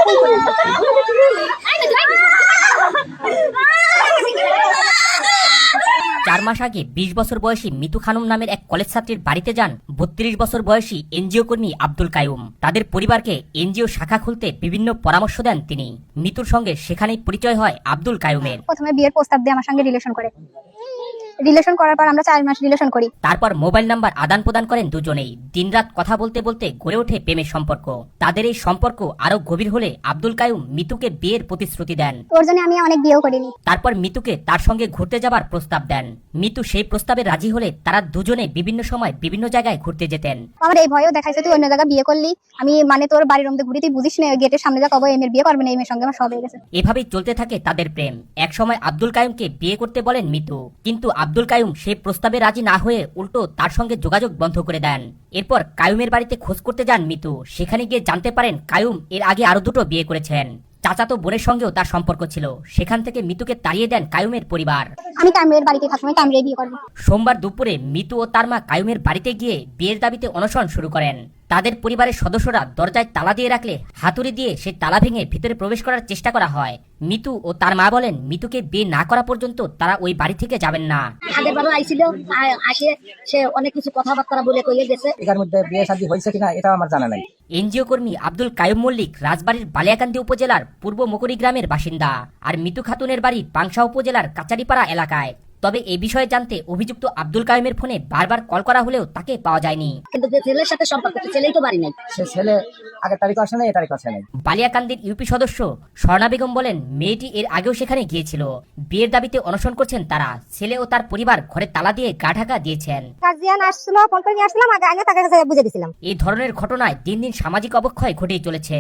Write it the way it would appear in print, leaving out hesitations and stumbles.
4 মাস আগে 20 বছর বয়সী মিতু খানম নামের এক কলেজ ছাত্রীর বাড়িতে যান 32 বছর বয়সী এনজিও কর্মী আব্দুল কাইয়ুম। তাদের পরিবারকে এনজিও শাখা খুলতে বিভিন্ন পরামর্শ দেন তিনি। মিতুর সঙ্গে সেখানেই পরিচয় হয় আব্দুল কাইয়ুমের। প্রথমে বিয়ের প্রস্তাব দিয়ে আমার সঙ্গে রিলেশন করার পর আমরা 4 মাস রিলেশন করি। তারপর মোবাইল নাম্বার আদান প্রদান করেন দুজনেই। দিনরাত কথা বলতে বলতে গড়ে ওঠে প্রেমের সম্পর্ক। তাদের এই সম্পর্ক আরো গভীর হলে আব্দুল কাইয়ুম মিতুকে বিয়ের প্রতিশ্রুতি দেন। ওর জন্য আমি অনেক বিয়েও করিনি। তারপর মিতুকে তার সঙ্গে ঘুরতে যাবার প্রস্তাব দেন। মিতু সেই প্রস্তাবে রাজি হলে তারা দুজনে বিভিন্ন সময় বিভিন্ন জায়গায় ঘুরতে যেতেন। আমার এই ভয়ও দেখাইছে, তুই অন্য জায়গায় বিয়ে করলি, আমি মানে তোর বাড়ির মধ্যে ঘুরি, তুই বুঝিস না গেটের সামনে যা কবে এমের বিয়ে করবে না, এমের সঙ্গে আমার সব হয়ে গেছে। এভাবেই চলতে থাকে তাদের প্রেম। এক সময় আব্দুল কাইয়ুমকে বিয়ে করতে বলেন মিতু, কিন্তু আব্দুল কাইয়ুম সেই প্রস্তাবে রাজি না হয়ে উল্টো তার সঙ্গে যোগাযোগ বন্ধ করে দেন। এরপর কাইয়ুমের বাড়িতে খোঁজ করতে যান মিতু। সেখানে গিয়ে জানতে পারেন কাইয়ুম এর আগে আরো দুটো বিয়ে করেছেন। চাচাতো বোনের সঙ্গেও তার সম্পর্ক ছিল। সেখান থেকে মিতুকে তাড়িয়ে দেন কাইয়ুমের পরিবার। আমি কাইয়ুমের বাড়িতে থাকবো, আমি কাইয়ুমের বিয়ে করবো। সোমবার দুপুরে মিতু ও তার মা কাইয়ুমের বাড়িতে গিয়ে বিয়ের দাবিতে অনশন শুরু করেন। তাদের পরিবারের সদস্যরা দরজায় তালা দিয়ে রাখলে হাতুড়ি দিয়ে সে তালা ভেঙে ভিতরে প্রবেশ করার চেষ্টা করা হয়। মিতু ও তার মা বলেন মিতুকে বিয়ে না করা পর্যন্ত তারা ওই বাড়ি থেকে যাবেন না। আগের বারও আইছিল, আসে সে অনেক কিছু কথাবার্তা বলে কইয়ে গেছে। এর মধ্যে বিয়ে শাদী হয়েছে কিনা এটা আমার জানা নাই। এনজিও কর্মী আব্দুল কাইয়ুম মল্লিক রাজবাড়ীর বালিয়াকান্দি উপজেলার পূর্ব মকুরি গ্রামের বাসিন্দা। আর মিতু খাতুনের বাড়ি পাংশা উপজেলার কাচারিপাড়া এলাকায়। তবে এই বিষয়ে জানতে অভিযুক্ত আব্দুল কাইয়ুমের ফোনে বারবার কল করা হলেও তাকে পাওয়া যায়নি। কিন্তু যে ছেলের সাথে সম্পর্ক, ছেলেই তো বাড়ি নাই। সে ছেলে আগের তারিখ আসে নাই, এ তারিখ আসে নাই। বালিয়াকান্দির ইউপি সদস্য স্বর্ণা বেগম বলেন মেয়েটি এর আগেও সেখানে গিয়েছিল। বিয়ের দাবিতে অনশন করছেন তারা। ছেলে ও তার পরিবার ঘরে তালা দিয়ে গা ঢাকা দিয়েছেন। গার্জিয়ান আসছিল, ফোন করে নিয়ে আসলাম, আগে তাকে বুঝে দিছিলাম। এই ধরনের ঘটনায় দিন দিন সামাজিক অবক্ষয় ঘটেই চলেছে।